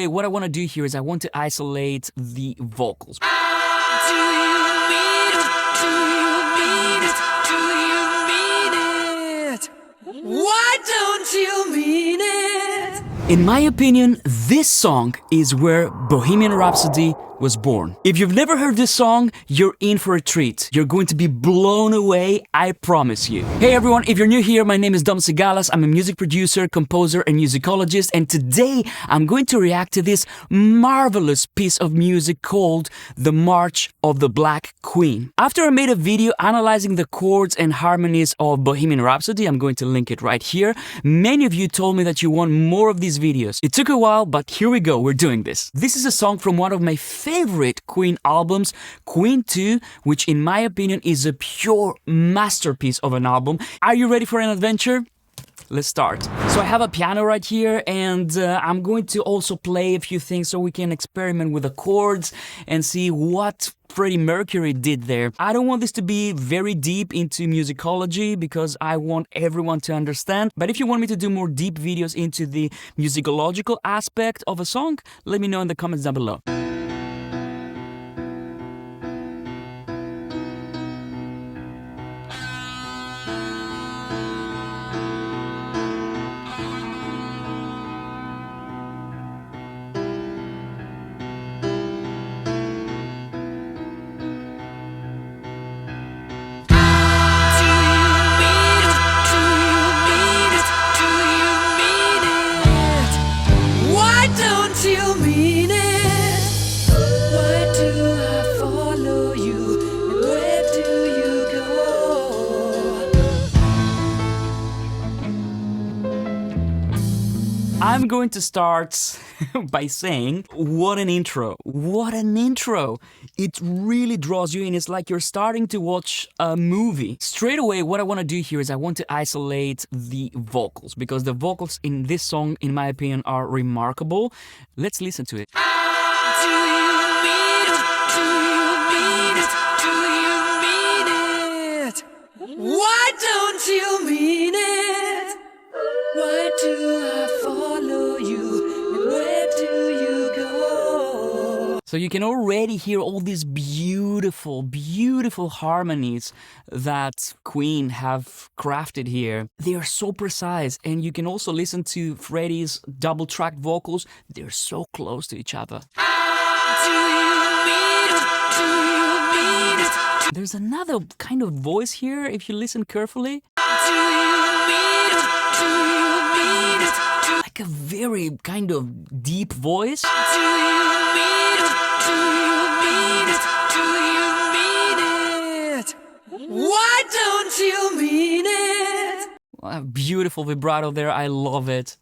away, what I want to do here is I want to isolate the vocals. Do you mean it? Do you mean it? Do you mean it? Why don't you mean it? In my opinion, this song is where Bohemian Rhapsody was born. If you've never heard this song, you're in for a treat. You're going to be blown away, I promise you. Hey everyone, if you're new here, my name is Sigalas. I'm a music producer, composer, and musicologist, and today I'm going to react to this marvelous piece of music called The March of the Black Queen. After I made a video analyzing the chords and harmonies of Bohemian Rhapsody, I'm going to link it right here, many of you told me that you want more of these videos. It took a while, but here we go, we're doing this. This is a song from one of my favorite Queen albums, Queen 2, which in my opinion is a pure masterpiece of an album. Are you ready for an adventure? Let's start. So I have a piano right here, and I'm going to also play a few things so we can experiment with the chords and see what Freddie Mercury did there. I don't want this to be very deep into musicology because I want everyone to understand. But if you want me to do more deep videos into the musicological aspect of a song, let me know in the comments down below. I'm going to start by saying, what an intro, what an intro. It really draws you in. It's like you're starting to watch a movie. Straight away, what I want to do here is I want to isolate the vocals because the vocals in this song, in my opinion, are remarkable. Let's listen to it. Do you mean it? Do you mean it? Do you mean it? Why don't you mean it? Why do I follow you? And where do you go? So you can already hear all these beautiful, beautiful harmonies that Queen have crafted here. They are so precise, and you can also listen to Freddie's double-tracked vocals. They're so close to each other. Do you mean it? Do you mean it? There's another kind of voice here if you listen carefully. Do you mean it? Do you mean it? Like a very kind of deep voice. Do you mean it? Do you mean it? Do you mean it? Why don't you mean it? A beautiful vibrato there, I love it.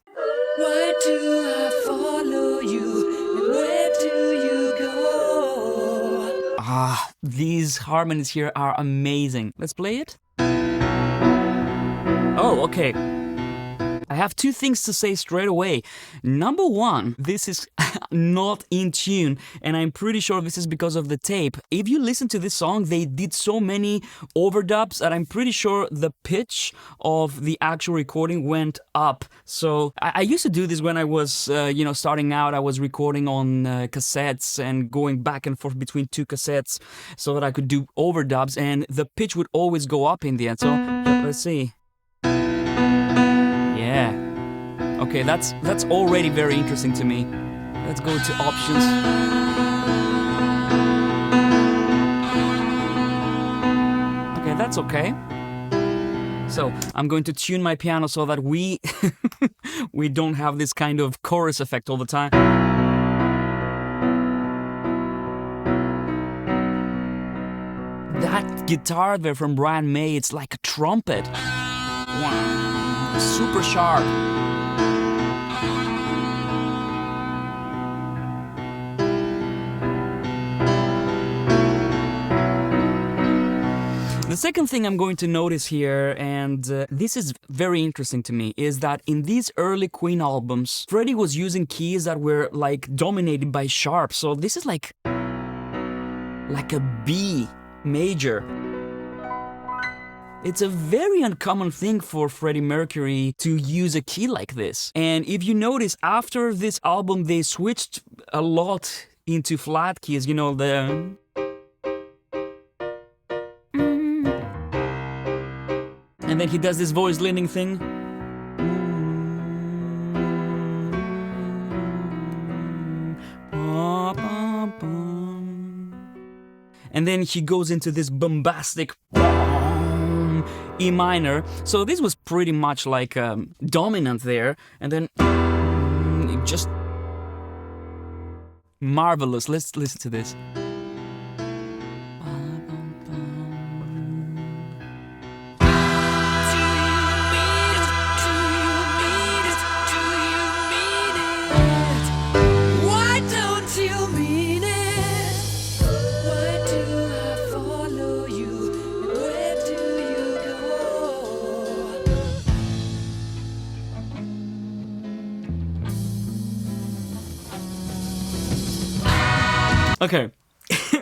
Why do I follow you? And where do you go? Ah, these harmonies here are amazing. Let's play it. Oh, okay. I have two things to say straight away. Number one, this is not in tune, and I'm pretty sure this is because of the tape. If you listen to this song, they did so many overdubs that I'm pretty sure the pitch of the actual recording went up. So I used to do this when I was, starting out. I was recording on cassettes and going back and forth between two cassettes so that I could do overdubs, and the pitch would always go up in the end. So let's see. Yeah. Okay, that's already very interesting to me. Let's go to options. Okay, that's okay. So I'm going to tune my piano so that we don't have this kind of chorus effect all the time. That guitar there from Brian May, it's like a trumpet. Wow. Super sharp. The second thing I'm going to notice here, and this is very interesting to me, is that in these early Queen albums, Freddie was using keys that were like dominated by sharp. So this is like a B major. It's a very uncommon thing for Freddie Mercury to use a key like this. And if you notice, after this album, they switched a lot into flat keys, you know, the... And then he does this voice leaning thing. And then he goes into this bombastic E minor. So this was pretty much like dominant there. And then just marvelous. Let's listen to this. Okay,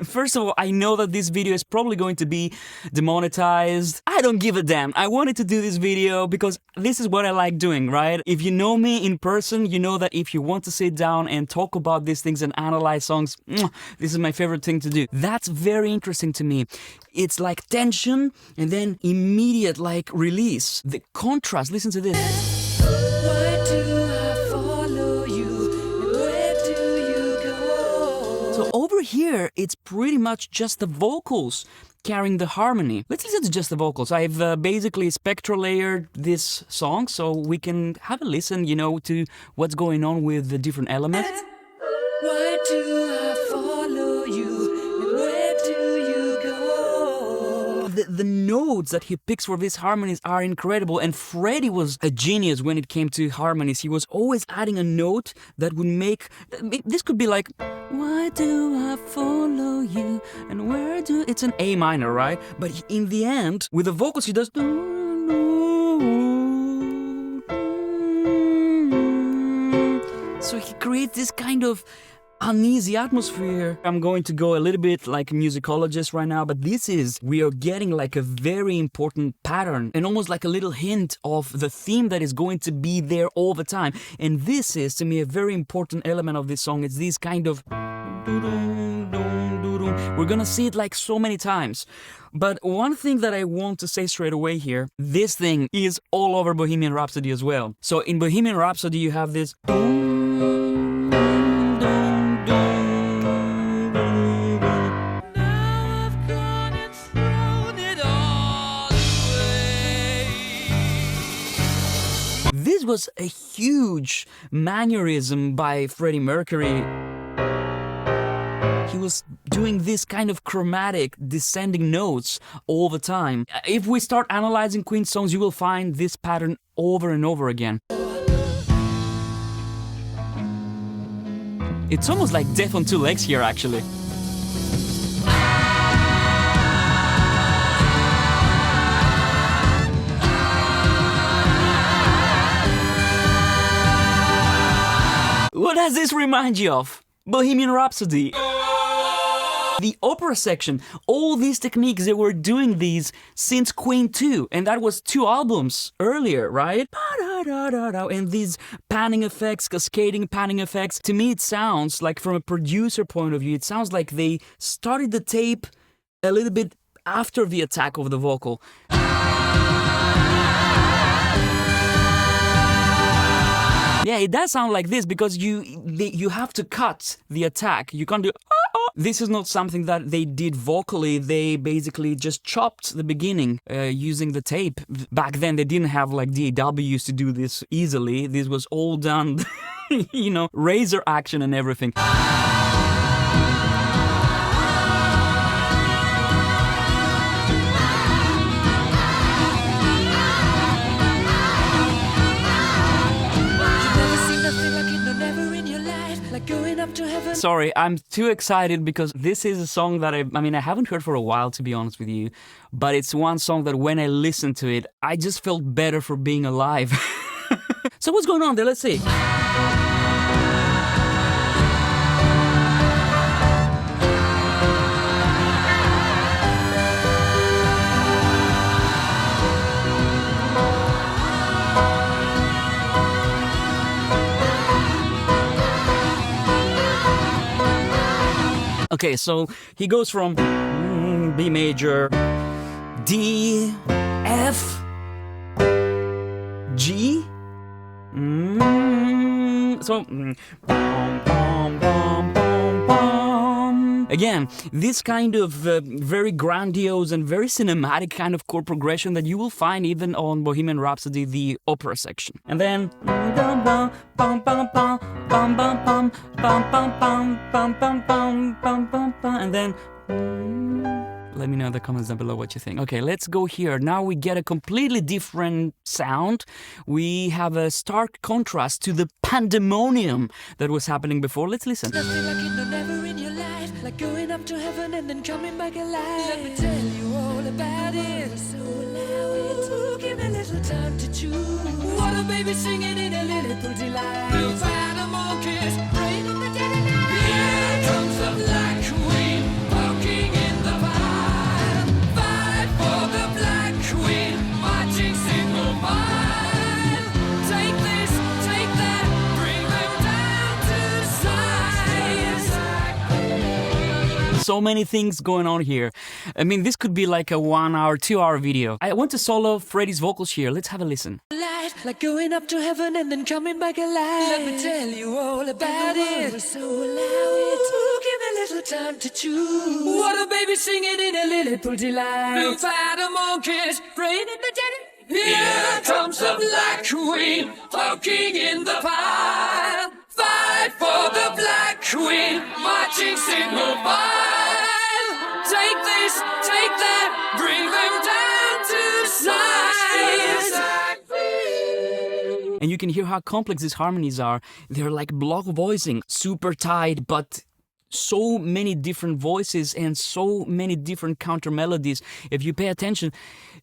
first of all, I know that this video is probably going to be demonetized. I don't give a damn. I wanted to do this video because this is what I like doing, right? If you know me in person, you know that if you want to sit down and talk about these things and analyze songs, this is my favorite thing to do. That's very interesting to me. It's like tension and then immediate like release. The contrast, listen to this. Why do I follow you? Where do you go? So over here, it's pretty much just the vocals carrying the harmony. Let's listen to just the vocals. I've basically spectral layered this song so we can have a listen, you know, to what's going on with the different elements. Why do I follow you? And where do you go? The notes that he picks for these harmonies are incredible, and Freddie was a genius when it came to harmonies. He was always adding a note that would make... This could be like... Why do I follow you? And where do... It's an A minor, right? But in the end, with the vocals, he does... So he creates this kind of uneasy atmosphere. I'm going to go a little bit like a musicologist right now, but we are getting like a very important pattern and almost like a little hint of the theme that is going to be there all the time. And this is, to me, a very important element of this song. It's this kind of... We're gonna see it like so many times. But one thing that I want to say straight away here, this thing is all over Bohemian Rhapsody as well. So in Bohemian Rhapsody you have this... This was a huge mannerism by Freddie Mercury. He was doing this kind of chromatic descending notes all the time. If we start analyzing Queen songs, you will find this pattern over and over again. It's almost like Death on Two Legs here, actually. What does this remind you of? Bohemian Rhapsody. The opera section, all these techniques, they were doing these since Queen 2, and that was 2 albums earlier, right? And these panning effects, cascading panning effects, to me it sounds like, from a producer point of view, it sounds like they started the tape a little bit after the attack of the vocal. Yeah, it does sound like this because you have to cut the attack. You can't do... This is not something that they did vocally. They basically just chopped the beginning using the tape. Back then, they didn't have like DAWs to do this easily. This was all done, you know, razor action and everything. Sorry, I'm too excited because this is a song that I haven't heard for a while, to be honest with you, but it's one song that when I listened to it, I just felt better for being alive. So what's going on there? Let's see. Okay, so he goes from B major, D, F, G, so bum, bum, bum, bum, bum. Again, this kind of very grandiose and very cinematic kind of chord progression that you will find even on Bohemian Rhapsody, the opera section. And then bum bum bum bum bum bum bum bum bum bum bum bum bum bum bum bum, and then let me know in the comments down below what you think. Okay, let's go here. Now we get a completely different sound. We have a stark contrast to the pandemonium that was happening before. Let's listen. Nothing like it, no, never in your life. Like going up to heaven and then coming back alive. Let me tell you all about it. So allow it. Ooh, give me a little time to choose. What a baby singing in a lily pretty light. Blue animal kiss, rain in the dead of night. Here comes the black queen, walking in the fire. Fight for the black queen, marching single file. Take this, take that, bring them down to size. So many things going on here. I mean, this could be like a 1 hour, 2 hour video. I want to solo Freddie's vocals here. Let's have a listen. Like going up to heaven and then coming back alive. Let me tell you all about it. So allow it. Ooh, give me a little time to choose. What a baby singing in a lily pretty light. Blue animal kiss, rain in the dead. Here comes the black queen, poking in the fire. Fight for the black queen, marching single file. Take this, take that, bring them down to size. And you can hear how complex these harmonies are. They're like block voicing, super tight, but so many different voices and so many different counter melodies. If you pay attention,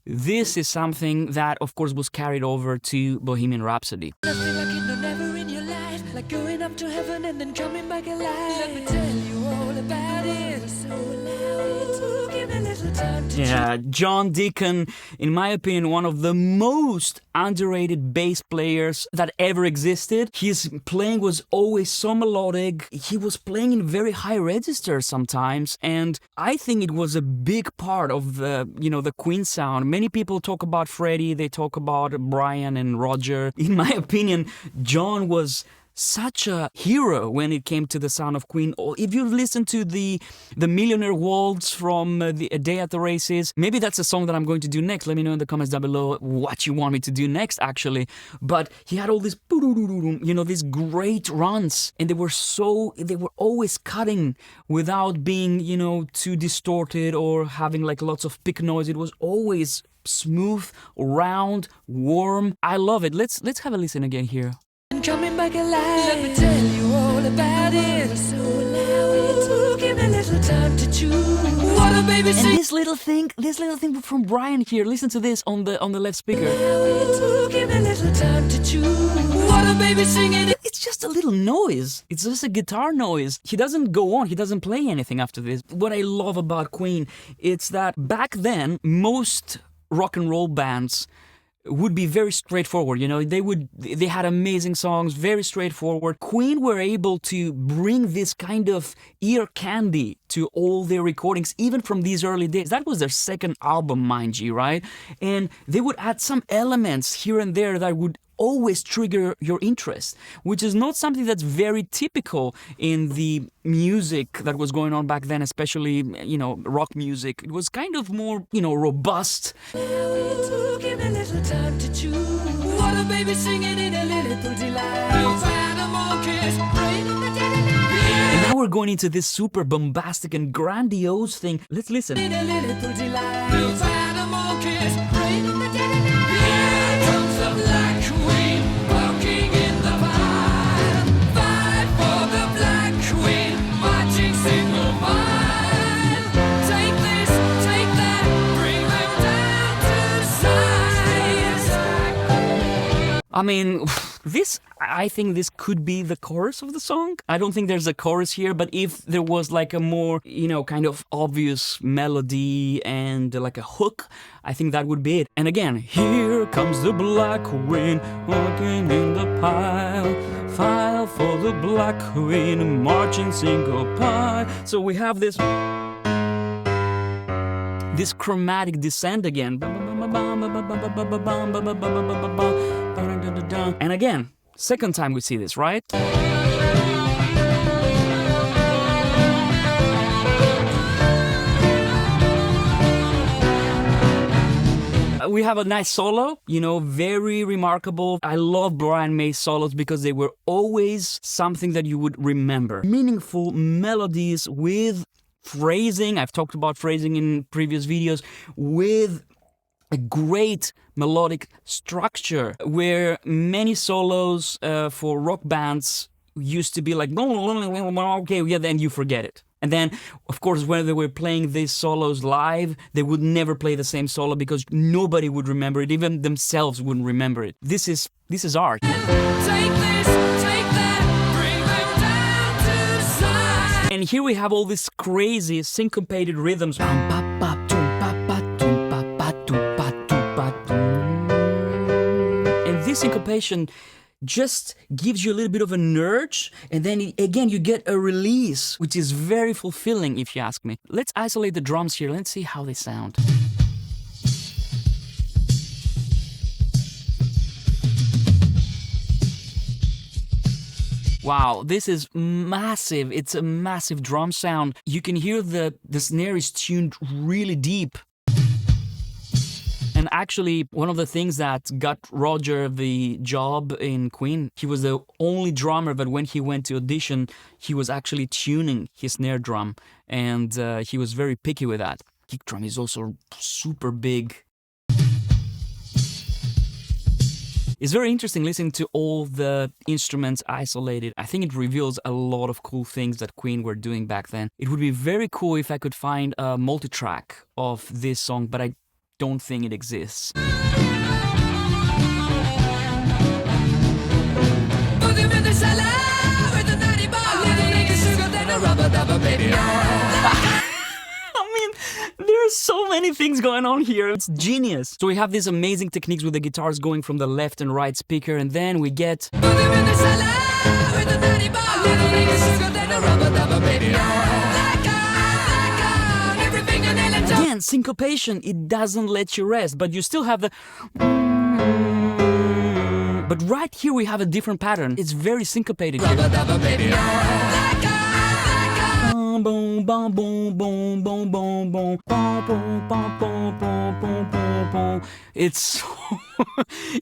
this is something that, of course, was carried over to Bohemian Rhapsody. Nothing like it, no, never in your life. Like going up to heaven and then coming back alive. Let me tell you all about it. So allow it. Ooh, give me a little time to Yeah, John Deacon, in my opinion, one of the most underrated bass players that ever existed. His playing was always so melodic. He was playing in very high registers sometimes, and I think it was a big part of the Queen sound. Many people talk about Freddie, they talk about Brian and Roger. In my opinion, John was such a hero when it came to the sound of Queen. If you listen to the Millionaire Waltz from the A Day at the Races, maybe that's a song that I'm going to do next. Let me know in the comments down below what you want me to do next, actually. But he had all these, these great runs, and they were always cutting without being, too distorted or having like lots of pick noise. It was always smooth, round, warm. I love it. Let's have a listen again here. coming back alive. Let me tell you all about it. So allow it. Ooh, give me a little time to choose. What a baby sing. And this little thing from Brian here. Listen to this on the left speaker. Allow it. Ooh, give me a little time to choose. What a baby singing. It's just a little noise. It's just a guitar noise. He doesn't go on. He doesn't play anything after this. What I love about Queen, it's that back then, most rock and roll bands would be very straightforward. They had amazing songs, very straightforward. Queen were able to bring this kind of ear candy to all their recordings, even from these early days. That was their second album, mind you, right? And they would add some elements here and there that would always trigger your interest, which is not something that's very typical in the music that was going on back then, especially, rock music. It was kind of more, robust. Give me a little time to choose. What a baby singing in a little pretty light. Animal kiss, rain in the dead of night. And now we're going into this super bombastic and grandiose thing. Let's listen. In a little pretty light. Animal kiss, rain in the dead of night. Here comes the black queen, walking in the fire. Fight for the black queen, marching single file. Take this, take that, bring them down to size. I mean, This, I think this could be the chorus of the song. I don't think there's a chorus here, but if there was like a more, kind of obvious melody and like a hook, I think that would be it. And again, here comes the black wind, walking in the file for the black wind, marching syncopated. So we have this chromatic descent again. And again, second time we see this, right? We have a nice solo, very remarkable. I love Brian May's solos because they were always something that you would remember. Meaningful melodies with phrasing. I've talked about phrasing in previous videos, with a great melodic structure, where many solos for rock bands used to be like, okay, yeah, then you forget it. And then, of course, when they were playing these solos live, they would never play the same solo because nobody would remember it, even themselves wouldn't remember it. This is art. Take this, take that, bring them down to size. And here we have all these crazy syncopated rhythms. And this syncopation just gives you a little bit of an urge, and then again you get a release, which is very fulfilling if you ask me. Let's isolate the drums here, let's see how they sound. Wow, this is massive. It's a massive drum sound. You can hear the snare is tuned really deep. And actually, one of the things that got Roger the job in Queen, he was the only drummer that when he went to audition, he was actually tuning his snare drum. And he was very picky with that. Kick drum is also super big. It's very interesting listening to all the instruments isolated. I think it reveals a lot of cool things that Queen were doing back then. It would be very cool if I could find a multi-track of this song, but I don't think it exists. Put them in the cellar with a natty bar, little nigga sugar than a rubber dubber, baby. I mean, there are so many things going on here. It's genius. So we have these amazing techniques with the guitars going from the left and right speaker, and then we get... Put them in the cellar with a natty bar, little nigga sugar than a rubber dubber, baby. Again, syncopation, it doesn't let you rest, but you still have the... But right here we have a different pattern. It's very syncopated here.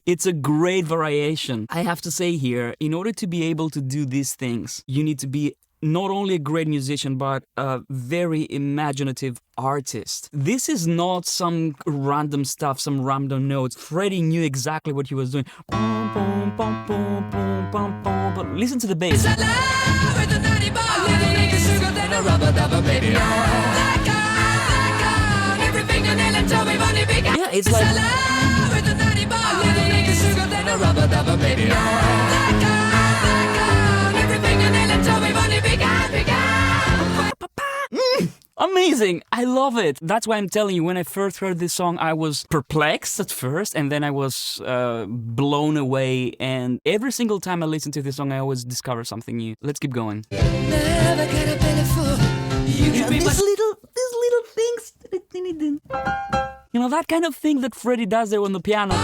It's a great variation. I have to say here, in order to be able to do these things, you need to be not only a great musician, but a very imaginative artist. This is not some random stuff, some random notes. Freddie knew exactly what he was doing. But listen to the bass. Yeah, it's like... Amazing! I love it! That's why I'm telling you, when I first heard this song, I was perplexed at first, and then I was blown away, and every single time I listen to this song, I always discover something new. Let's keep going. Never get a belly full. You can be These little things. You know, that kind of thing that Freddie does there on the piano.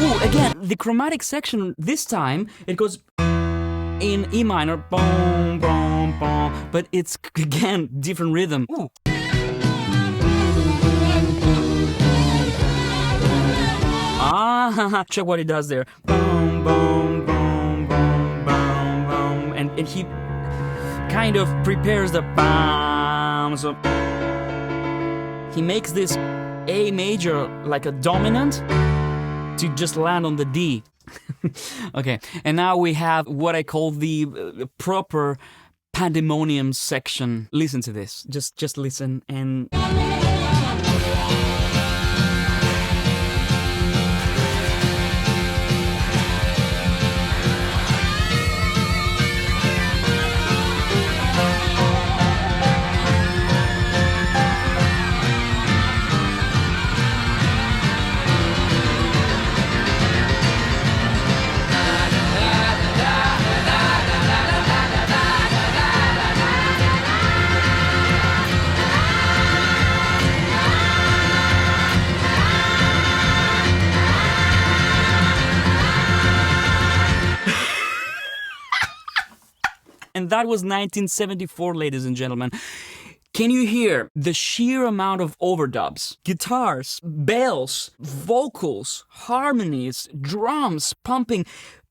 Ooh, again, the chromatic section, this time, it goes in E minor, boom, boom, boom, but it's, again, different rhythm. Ooh. Ah, check what he does there. Boom, boom, boom, boom, boom, boom, and he kind of prepares the bam, so he makes this A major like a dominant to just land on the D. Okay, and now we have what I call the proper pandemonium section. Listen to this. Just listen and... And that was 1974, ladies and gentlemen. Can you hear the sheer amount of overdubs? Guitars, bells, vocals, harmonies, drums, pumping,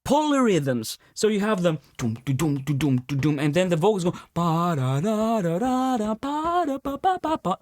polyrhythms. So you have them doom doom doom doom doom, and then the vocals go ba da da da da ba da ba ba ba ba.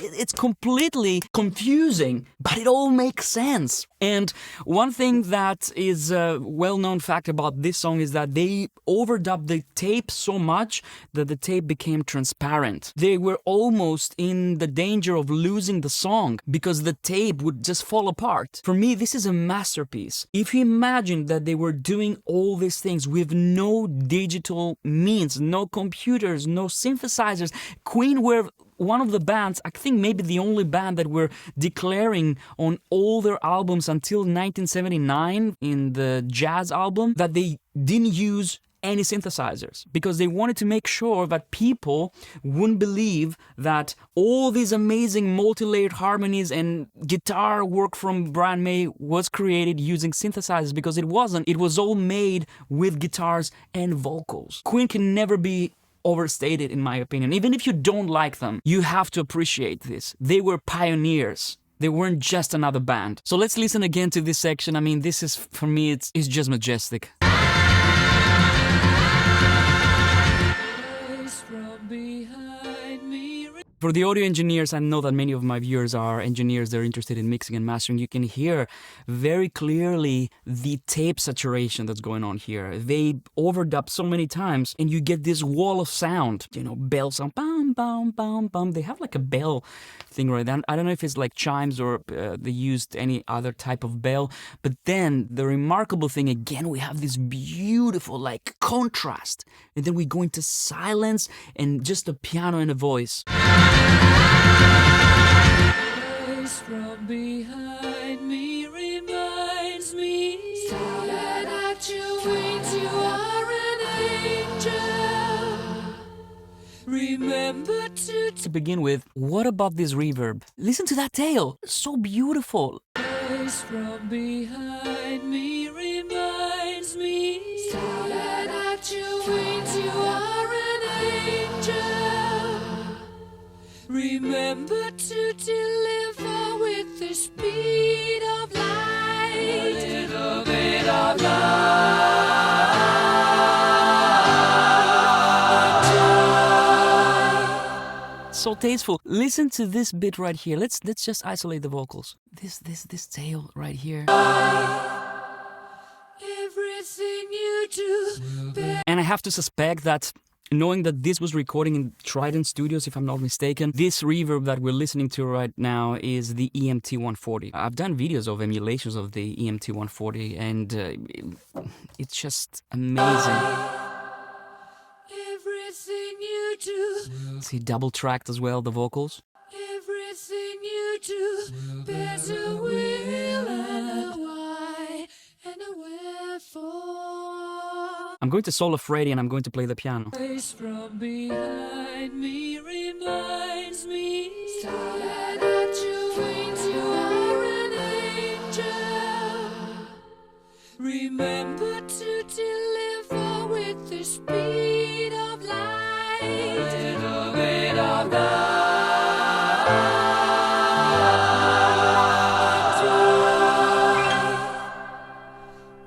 It's completely confusing, but it all makes sense. And one thing that is a well-known fact about this song is that they overdubbed the tape so much that the tape became transparent. They were almost in the danger of losing the song because the tape would just fall apart. For me, this is a masterpiece. If you imagine that they were doing all these things with no digital means, no computers, no synthesizers, Queen were one of the bands, I think maybe the only band that were declaring on all their albums until 1979 in the jazz album that they didn't use any synthesizers because they wanted to make sure that people wouldn't believe that all these amazing multi-layered harmonies and guitar work from Brian May was created using synthesizers, because it wasn't. It was all made with guitars and vocals. Queen can never be overstated, in my opinion. Even if you don't like them, you have to appreciate this. They were pioneers. They weren't just another band. So let's listen again to this section. I mean, this is, for me, it's just majestic. For the audio engineers, I know that many of my viewers are engineers, they're interested in mixing and mastering. You can hear very clearly the tape saturation that's going on here. They overdub so many times and you get this wall of sound, you know, bell sound, bam, bam, bam, bam. They have like a bell thing right there. I don't know if it's like chimes or they used any other type of bell. But then the remarkable thing, again, we have this beautiful like contrast. And then we go into silence and just a piano and a voice. From behind me reminds me that at your wings you are an angel. Remember to begin with, what about this reverb? Listen to that tail, so beautiful. From behind me reminds me that at your wings you are an angel. Remember to deliver with the speed of light. A little bit of light. So tasteful. Listen to this bit right here. Let's just isolate the vocals. This tail right here. Everything you do. And I have to suspect that, knowing that this was recording in Trident Studios, if I'm not mistaken, this reverb that we're listening to right now is the EMT 140. I've done videos of emulations of the EMT 140 and it's just amazing. Everything you do. See, double-tracked as well, the vocals. Everything you do. There's a will and a why and a wherefore. I'm going to solo Freddy and I'm going to play the piano. From behind me reminds me that at your wings you are an angel. Remember to deliver with the speed of light. A little bit of light.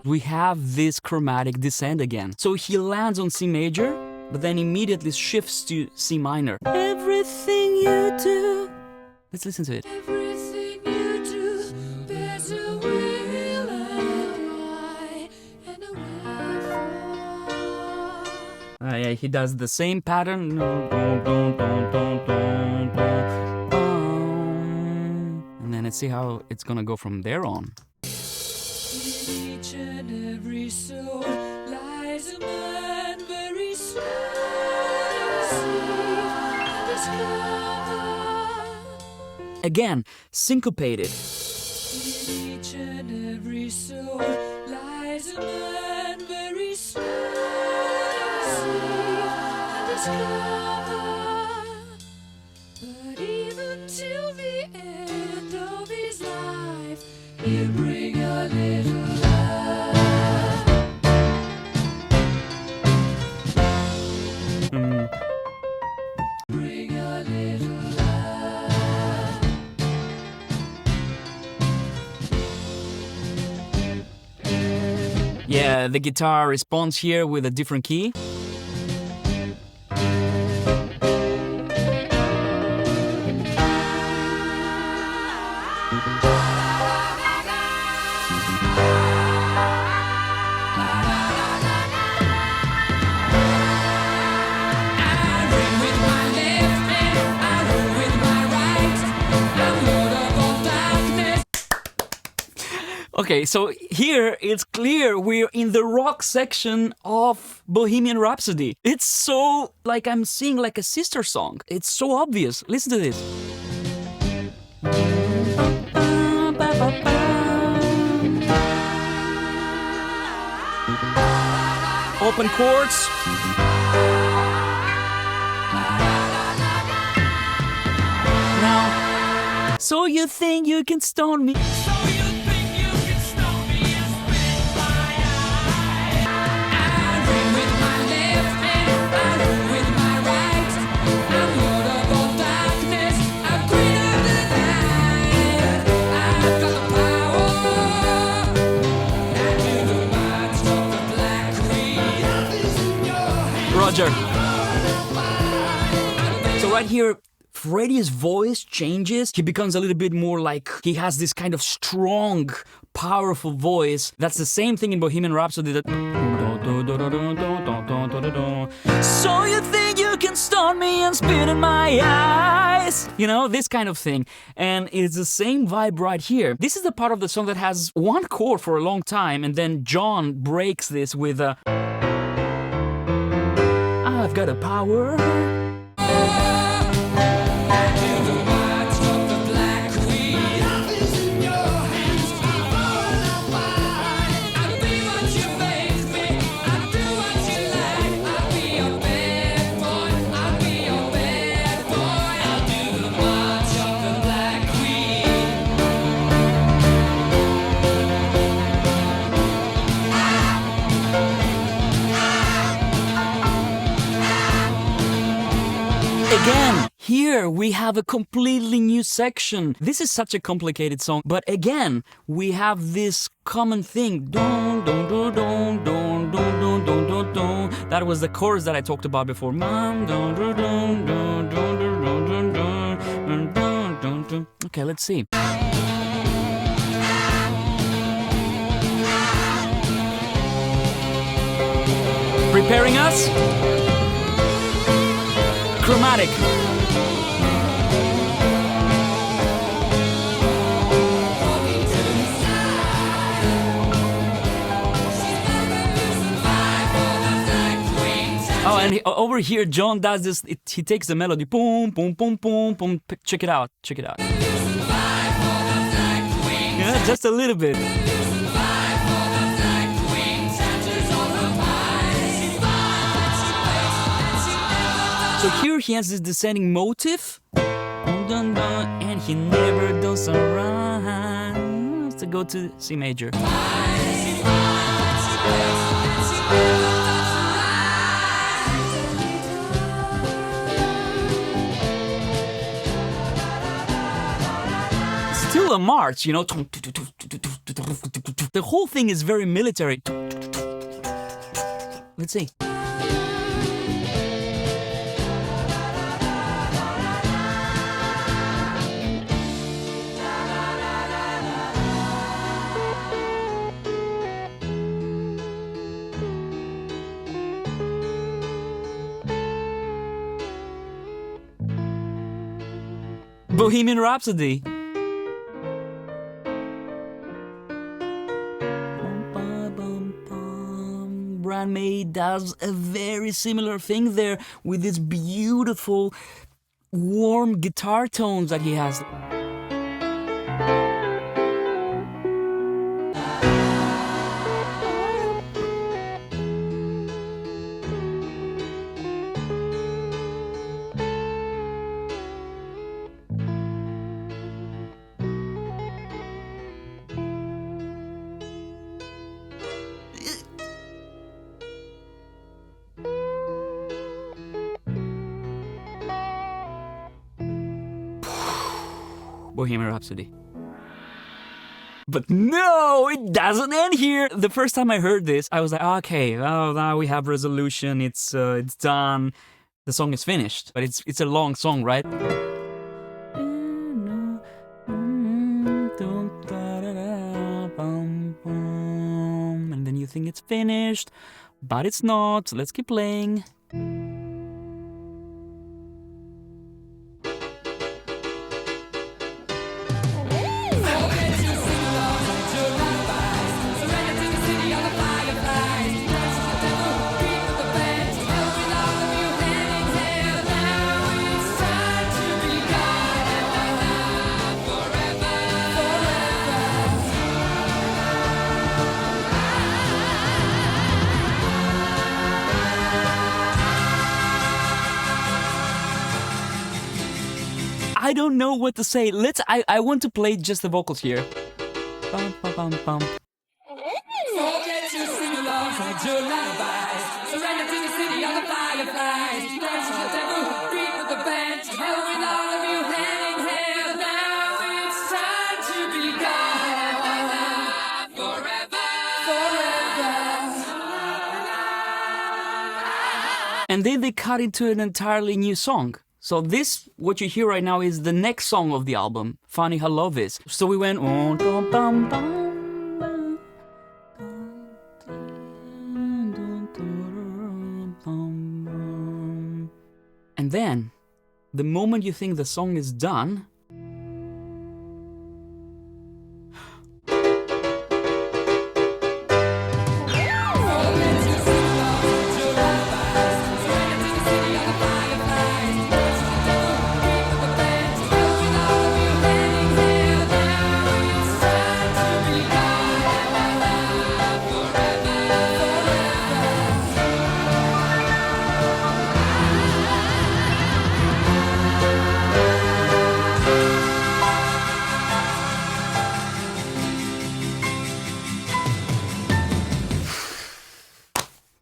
We have this chromatic descent again. So he lands on C major, but then immediately shifts to C minor. Everything you do. Let's listen to it. Everything you do, there's a will and a why and a wherefore. Yeah, he does the same pattern. And then let's see how it's gonna go from there on. In each and every soul lies a man very slow to discover. Again, syncopated. In each and every soul lies a man very slow to discover. But even till the end of his life, he'll bring a little love. Yeah, the guitar responds here with a different key. Okay, so here it's clear we're in the rock section of Bohemian Rhapsody. It's so like I'm singing like a sister song. It's so obvious. Listen to this. Open chords. Now, so you think you can stone me? Roger. So right here, Freddie's voice changes. He becomes a little bit more like, he has this kind of strong, powerful voice. That's the same thing in Bohemian Rhapsody. That so you think you can stone me and spit in my eyes? You know, this kind of thing. And it's the same vibe right here. This is the part of the song that has one chord for a long time, and then John breaks this with a I've got a power. Again, here we have a completely new section. This is such a complicated song, but again, we have this common thing. Don, don, don, don, don, don, don, don, don, don. That was the chorus that I talked about before. Don, don, don, don, don, don, don, don, don, don, don, don. Okay, let's see. Preparing us. Chromatic. Oh, and over here, John does this. He takes the melody, boom, boom, boom, boom, boom. Check it out. Check it out. Yeah, just a little bit. So here he has this descending motif, and he never does alright. To go to C major. Still a march, you know. The whole thing is very military. Let's see. Bohemian Rhapsody. Brian May does a very similar thing there with these beautiful, warm guitar tones that he has. Bohemian Rhapsody. But no, it doesn't end here. The first time I heard this, I was like, okay, well, now we have resolution. It's done. The song is finished. But it's a long song, right? And then you think it's finished, but it's not. So let's keep playing. I don't know what to say. I want to play just the vocals here. Bum, bum, bum, bum. Forget to sing alongside your lullabies. Surrender to the city of the fireflies. Dance with the devil, breathe with the band. Hell with all of you hand in hand. Now it's time to be gone. Forever, forever. And then they cut into an entirely new song. So this, what you hear right now, is the next song of the album. Funny how love is. So we went on, dum, dum, dum, dum. And then, the moment you think the song is done,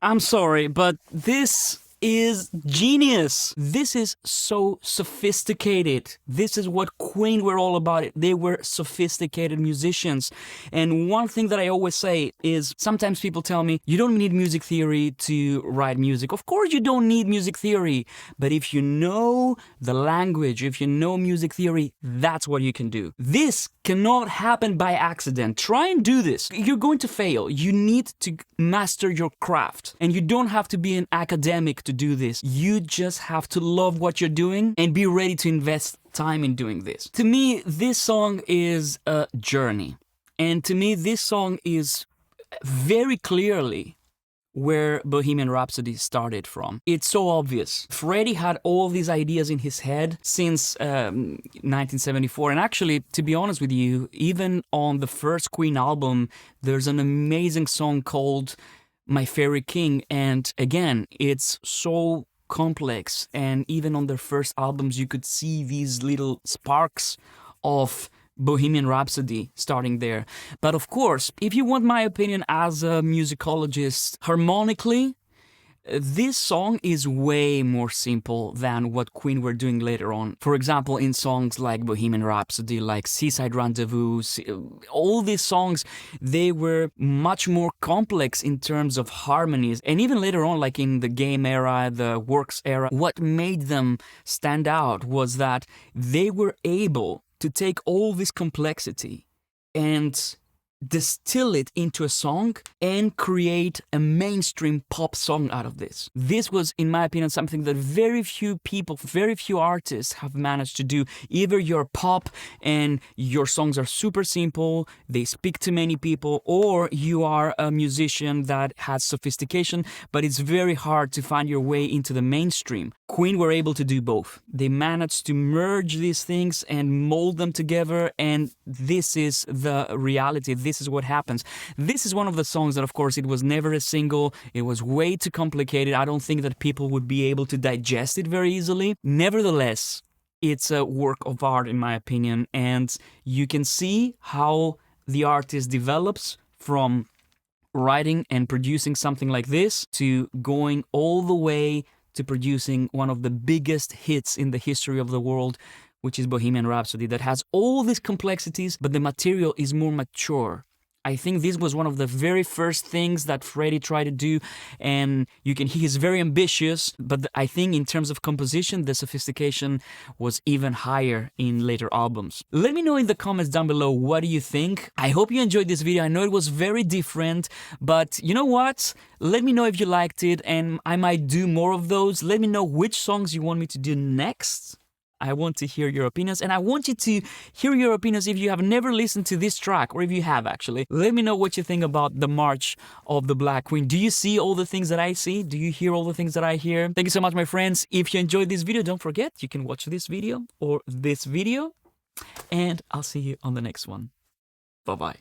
I'm sorry, but this is genius. This is so sophisticated. This is what Queen were all about. They were sophisticated musicians. And one thing that I always say is, sometimes people tell me, you don't need music theory to write music. Of course you don't need music theory. But if you know the language, if you know music theory, that's what you can do. This cannot happen by accident. Try and do this. You're going to fail. You need to master your craft. And you don't have to be an academic to do this. You just have to love what you're doing and be ready to invest time in doing this. To me, this song is a journey. And to me, this song is very clearly where Bohemian Rhapsody started from. It's so obvious. Freddie had all these ideas in his head since 1974. And actually, to be honest with you, even on the first Queen album, there's an amazing song called My Fairy King. And again, it's so complex. And even on their first albums, you could see these little sparks of Bohemian Rhapsody starting there. But of course, if you want my opinion as a musicologist, harmonically, this song is way more simple than what Queen were doing later on. For example, in songs like Bohemian Rhapsody, like Seaside Rendezvous, all these songs, they were much more complex in terms of harmonies. And even later on, like in the Game era, the Works era, what made them stand out was that they were able to take all this complexity and distill it into a song and create a mainstream pop song out of this. This was, in my opinion, something that very few people, very few artists have managed to do. Either you're pop and your songs are super simple, they speak to many people, or you are a musician that has sophistication, but it's very hard to find your way into the mainstream. Queen were able to do both. They managed to merge these things and mold them together, and this is the reality. This is what happens. This is one of the songs that, of course, it was never a single. It was way too complicated. I don't think that people would be able to digest it very easily. Nevertheless, it's a work of art, in my opinion, and you can see how the artist develops from writing and producing something like this to going all the way to producing one of the biggest hits in the history of the world which is Bohemian Rhapsody, that has all these complexities, but the material is more mature. I think this was one of the very first things that Freddie tried to do, and he's very ambitious, but I think in terms of composition, the sophistication was even higher in later albums. Let me know in the comments down below, what do you think? I hope you enjoyed this video. I know it was very different, but you know what? Let me know if you liked it, and I might do more of those. Let me know which songs you want me to do next. I want to hear your opinions, and I want you to hear your opinions if you have never listened to this track, or if you have actually. Let me know what you think about the March of the Black Queen. Do you see all the things that I see? Do you hear all the things that I hear? Thank you so much, my friends. If you enjoyed this video, don't forget, you can watch this video or this video, and I'll see you on the next one. Bye-bye.